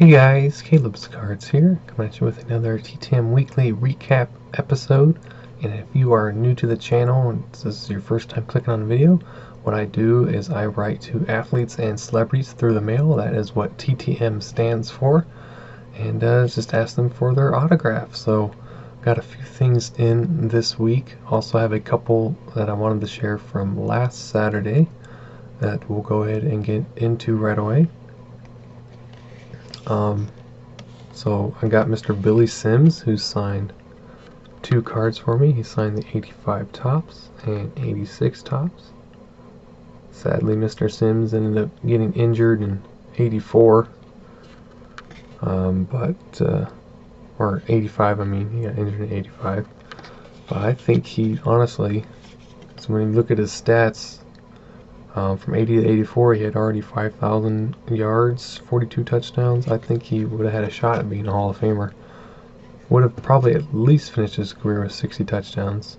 Hey guys, Caleb's Cards here, coming at you with another TTM Weekly Recap episode. And if you are new to the channel and this is your first time clicking on a video, what I do is I write to athletes and celebrities through the mail. That is what TTM stands for. And just ask them for their autograph. So got a few things in this week. Also have a couple that I wanted to share from last Saturday that we'll go ahead and get into right away. So I got Mr. Billy Sims, who signed 2 cards for me. He signed the 85 Topps and 86 Topps. Sadly, Mr. Sims ended up getting injured in 84, or 85, I mean, he got injured in 85. But I think he, honestly, so when you look at his stats, from 80 to 84, he had already 5,000 yards, 42 touchdowns. I think he would have had a shot at being a Hall of Famer. Would have probably at least finished his career with 60 touchdowns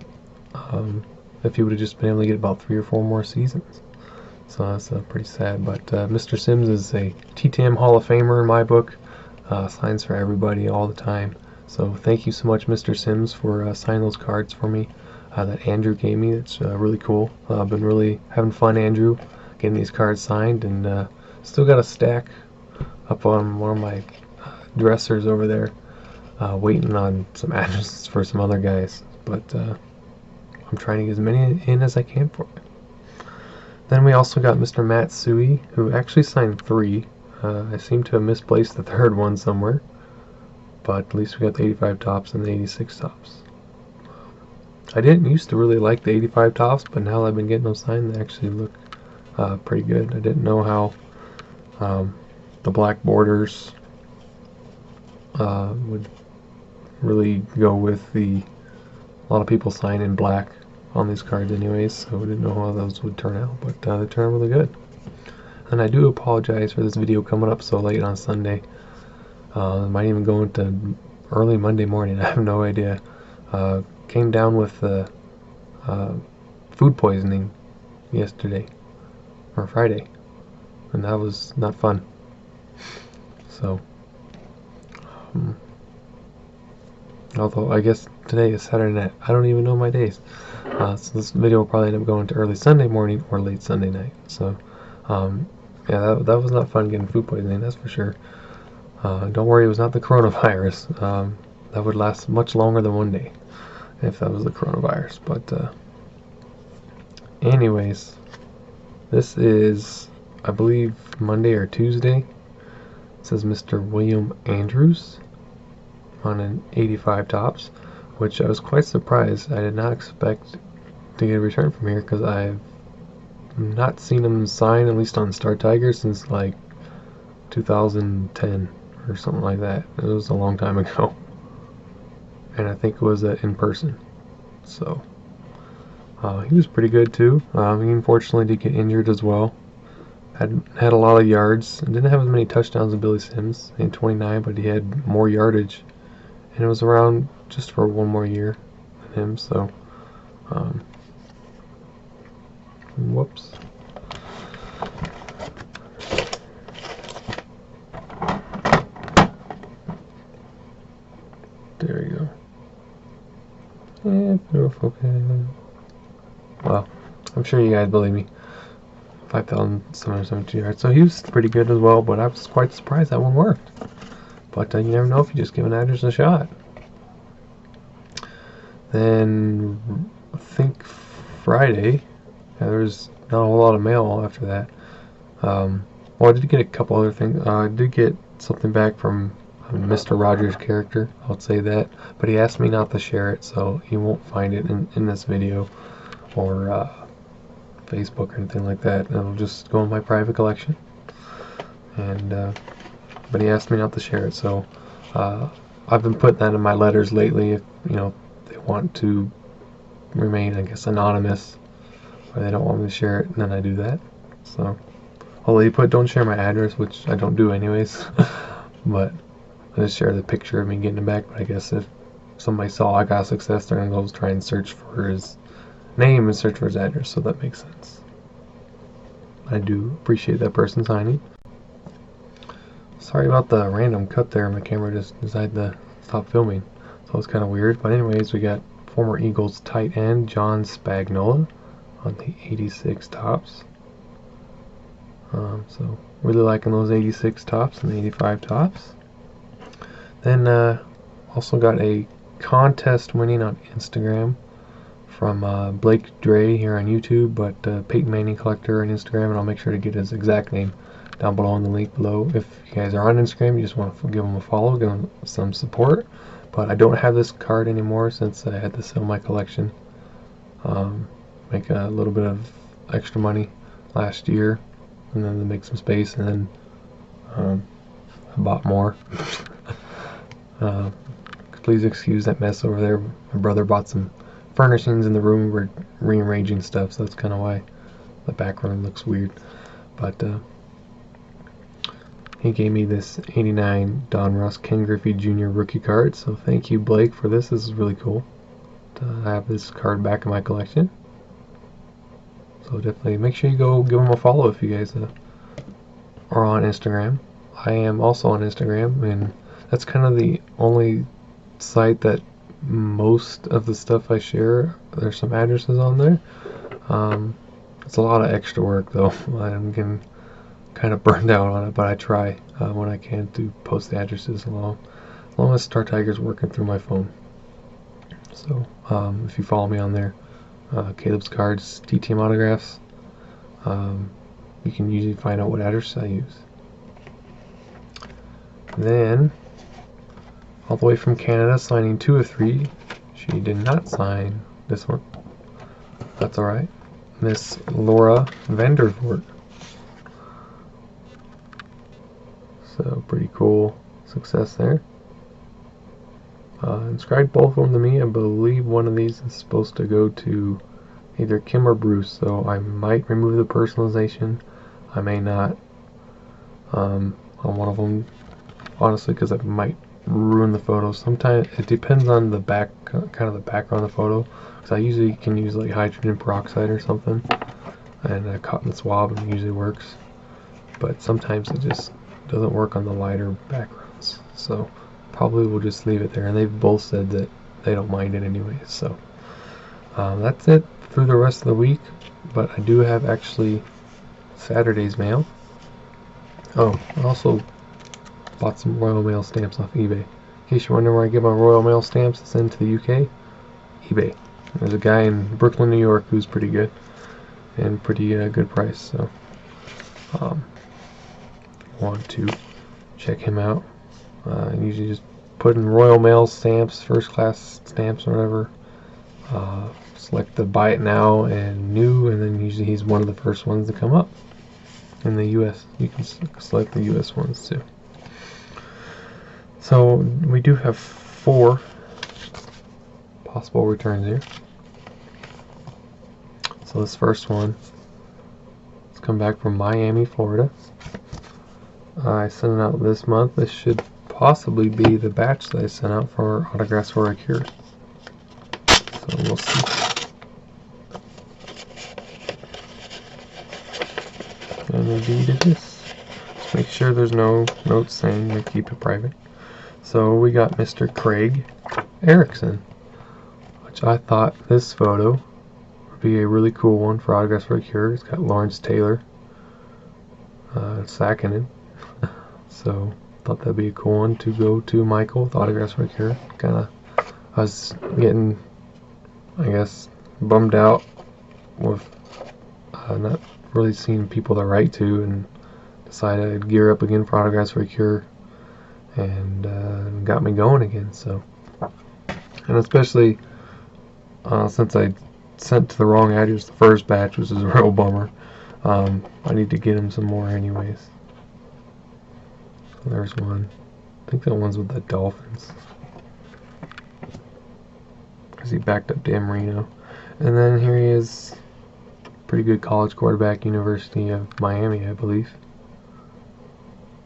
if he would have just been able to get about 3 or 4 more seasons. So that's pretty sad. But Mr. Sims is a TTM Hall of Famer in my book. Signs for everybody all the time. So thank you so much, Mr. Sims, for signing those cards for me. That Andrew gave me. It's really cool. I've been really having fun, Andrew, getting these cards signed, and still got a stack up on one of my dressers over there, waiting on some addresses for some other guys. But I'm trying to get as many in as I can for it. Then we also got Mr. Matsui, who actually signed 3. I seem to have misplaced the 3rd one somewhere, but at least we got the 85 Topps and the 86 Topps. I didn't used to really like the 85 Topps, but now that I've been getting them signed, they actually look pretty good. I didn't know how the black borders would really go with a lot of people sign in black on these cards anyways, so I didn't know how those would turn out, but they turned out really good. And I do apologize for this video coming up so late on Sunday. It might even go into early Monday morning, I have no idea. Came down with food poisoning yesterday or Friday, and that was not fun. So although I guess today is Saturday night, I don't even know my days, so this video will probably end up going to early Sunday morning or late Sunday night. So yeah, that was not fun getting food poisoning, that's for sure. Don't worry, it was not the coronavirus. That would last much longer than 1 day if that was the coronavirus. But anyways, this is, I believe, Monday or Tuesday. It says Mr. William Andrews on an 85 Topps, which I was quite surprised. I did not expect to get a return from here because I've not seen him sign, at least on Star Tiger, since like 2010 or something like that. It was a long time ago. And I think it was in person. So he was pretty good too. He unfortunately did get injured as well. Had a lot of yards and didn't have as many touchdowns as Billy Sims. He had 29, but he had more yardage, and it was around just for 1 more year than him. So whoops. There you go. Well, I'm sure you guys believe me. 5,772 yards. So he was pretty good as well, but I was quite surprised that one worked. But you never know if you just give an address a shot. Then I think Friday, there's not a whole lot of mail after that. Well, I did get a couple other things. I did get something back from Mr. Rogers' character, I'll say that, but he asked me not to share it, so he won't find it in this video or Facebook or anything like that. It'll just go in my private collection, and but he asked me not to share it, so I've been putting that in my letters lately. If they want to remain, I guess, anonymous, or they don't want me to share it, then I do that. So although he put don't share my address, which I don't do anyways, but I just share the picture of me getting it back. But I guess if somebody saw I got success, they're gonna go try and search for his name and search for his address, so that makes sense. I do appreciate that person signing. Sorry about the random cut there. My camera just decided to stop filming. So it's kind of weird. But anyways, we got former Eagles tight end John Spagnola on the 86 tops. So really liking those 86 tops and the 85 tops. Then also got a contest winning on Instagram from Blake Dre here on YouTube, but Peyton Manning Collector on Instagram, and I'll make sure to get his exact name down below in the link below. If you guys are on Instagram, you just want to give him a follow, give him some support. But I don't have this card anymore since I had to sell my collection. Make a little bit of extra money last year, and then to make some space, and then I bought more. Please excuse that mess over there. My brother bought some furnishings in the room. We're rearranging stuff, so that's kind of why the background looks weird. But he gave me this 89 Don Ross Ken Griffey Jr. rookie card, so thank you, Blake, for this. This is really cool to have this card back in my collection. So definitely make sure you go give him a follow if you guys are on Instagram. I am also on Instagram, and that's kind of the only site that most of the stuff I share, there's some addresses on there. It's a lot of extra work though. I'm getting kind of burned out on it, but I try when I can to post the addresses as long as Star Tiger's working through my phone. So if you follow me on there, Caleb's Cards, TTM Autographs, you can usually find out what address I use. Then all the way from Canada, signing 2 of 3. She did not sign this one. That's alright. Miss Laura Vandervoort. So pretty cool success there. Inscribed both of them to me. I believe one of these is supposed to go to either Kim or Bruce, so I might remove the personalization. I may not on one of them, honestly, because it might ruin the photo. Sometimes it depends on the back, kind of the background of the photo, because I usually can use like hydrogen peroxide or something, and a cotton swab, and it usually works. But sometimes it just doesn't work on the lighter backgrounds, so probably we'll just leave it there. And they've both said that they don't mind it anyway. So that's it through the rest of the week. But I do have actually Saturday's mail. Oh, I also bought some Royal Mail stamps off eBay. In case you're wondering where I get my Royal Mail stamps to send to the UK, eBay. There's a guy in Brooklyn, New York who's pretty good and pretty good price. So want to check him out. Usually just put in Royal Mail stamps, first class stamps or whatever. Select the buy it now and new, and then usually he's one of the first ones to come up. In the US, you can select the US ones too. So we do have 4 possible returns here. So this first one has come back from Miami, Florida. I sent it out this month. This should possibly be the batch that I sent out for Autographs for a Cure. So we'll see. And indeed it is. Just make sure there's no notes saying to keep it private. So we got Mr. Craig Erickson, which I thought this photo would be a really cool one for Autographs for a Cure. It's got Lawrence Taylor sacking it. So thought that'd be a cool one to go to Michael with Autographs for a Cure. I was getting, I guess, bummed out with not really seeing people to write to, and decided I'd gear up again for Autographs for a Cure, and got me going again. So, and especially since I sent to the wrong address the first batch, which is a real bummer. I need to get him some more anyways. So there's one. I think that one's with the Dolphins, because he backed up Dan Marino. And then here he is, pretty good college quarterback, University of Miami, I believe.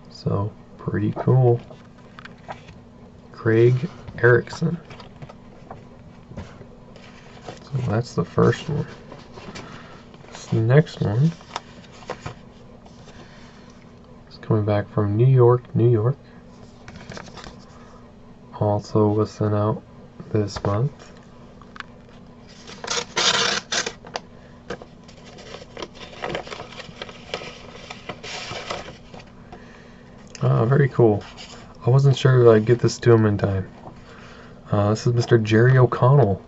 So pretty cool. Craig Erickson. So that's the first one. This next one is coming back from New York, New York. Also was sent out this month. Very cool. I wasn't sure if I'd get this to him in time. This is Mr. Jerry OConnell.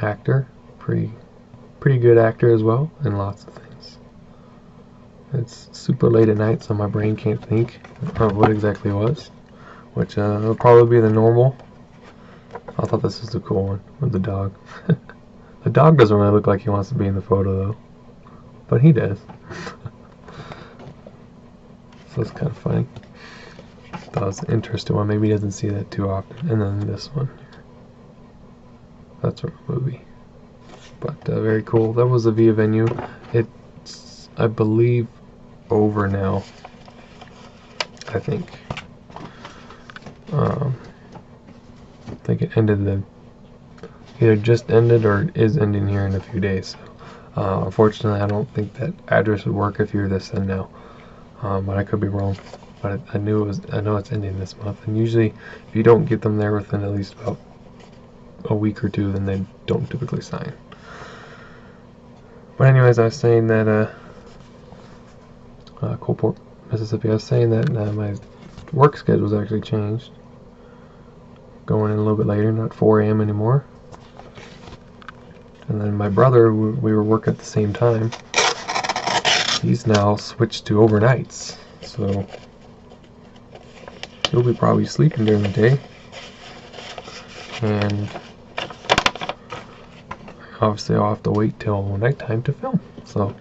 Actor. Pretty good actor as well, in lots of things. It's super late at night, so my brain can't think of what exactly it was. Which will probably be the normal. I thought this was a cool one with the dog. The dog doesn't really look like he wants to be in the photo though. But he does. So it's kind of funny. That was an interesting one. Maybe he doesn't see that too often. And then this one here. That's from a movie. But very cool. That was a Via venue. It's, I believe, over now. I think. I think it ended either just ended or is ending here in a few days. So, unfortunately, I don't think that address would work if you're this end now. But I could be wrong. But I know it's ending this month. And usually, if you don't get them there within at least about a week or two, then they don't typically sign. But anyways, I was saying that Coalport, Mississippi. I was saying that my work schedule was actually changed. Going in a little bit later, not 4 a.m. anymore. And then my brother, we were working at the same time. He's now switched to overnights, so he'll be probably sleeping during the day. And obviously I'll have to wait till nighttime to film. So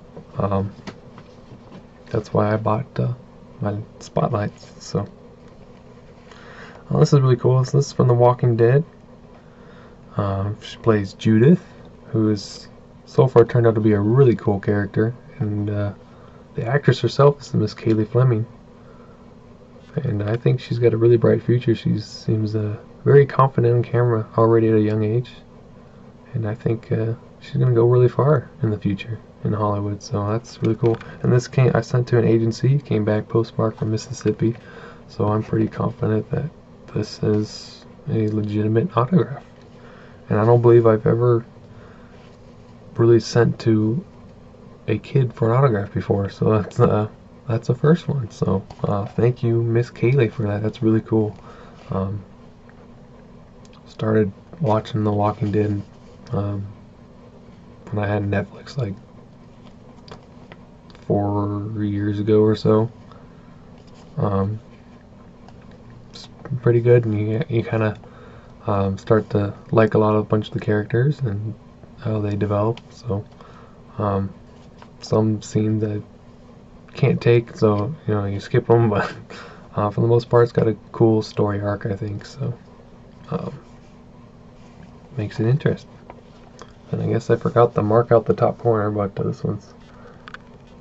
that's why I bought my spotlights. So this is really cool. So this is from The Walking Dead. She plays Judith, who is so far turned out to be a really cool character. And the actress herself is Miss Kaylee Fleming. And I think she's got a really bright future. She seems very confident on camera already at a young age. And I think she's going to go really far in the future in Hollywood. So that's really cool. And this I sent to an agency, came back postmarked from Mississippi. So I'm pretty confident that this is a legitimate autograph. And I don't believe I've ever really sent to a kid for an autograph before. So that's the first one. So thank you, Miss Kaylee, for that. That's really cool. Started watching The Walking Dead when I had Netflix like 4 years ago or so. It's pretty good, and you kind of start to like a bunch of the characters and how they develop. So some scenes I can't take, so you skip them, but for the most part it's got a cool story arc, I think. So makes it interesting. And I guess I forgot to mark out the top corner, but this one's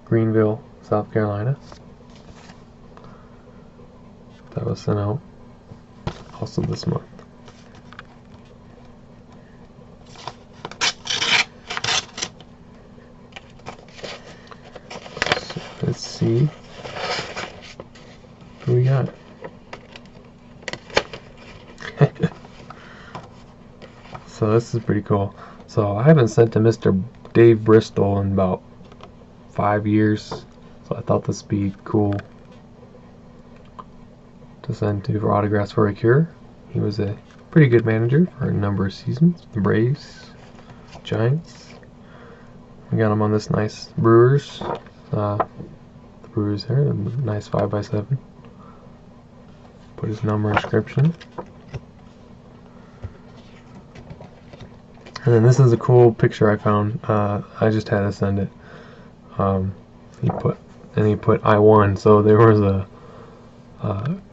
Greenville, South Carolina. That was sent out also this month. So let's see who we got. So this is pretty cool. So I haven't sent to Mr. Dave Bristol in about 5 years, so I thought this would be cool to send to for autographs for a cure. He was a pretty good manager for a number of seasons. The Braves, Giants. We got him on this nice Brewers. The Brewers there, a nice 5x7. Put his number inscription. And then this is a cool picture I found. I just had to send it. He put I won. So there was a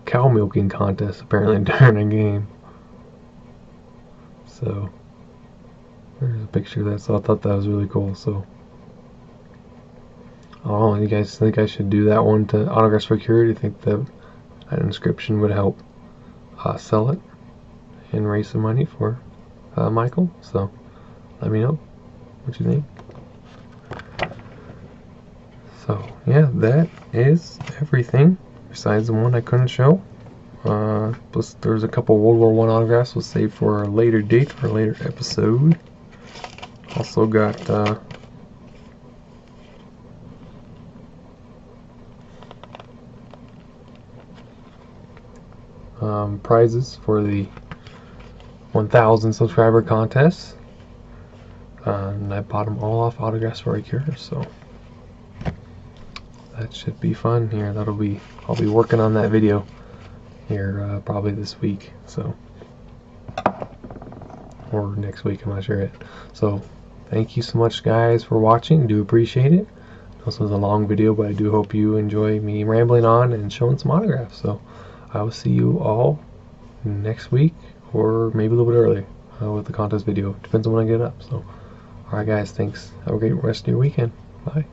cow milking contest apparently during a game. So there's a picture of that. So I thought that was really cool. So you guys think I should do that one to Autographs for Cure? Do you think that inscription would help sell it and raise some money for Michael? So let me know what you think. So yeah, that is everything besides the one I couldn't show. Plus there's a couple World War I autographs we'll save for a later date, for a later episode. Also got prizes for the 1,000 subscriber contest. And I bought them all off Autographs for a Cure, so that should be fun here. I'll be working on that video here probably this week, so, or next week, I'm not sure yet. So thank you so much guys for watching. Do appreciate it. This was a long video, but I do hope you enjoy me rambling on and showing some autographs. So I will see you all next week, or maybe a little bit earlier with the contest video. Depends on when I get up. So alright guys, thanks. Have a great rest of your weekend. Bye.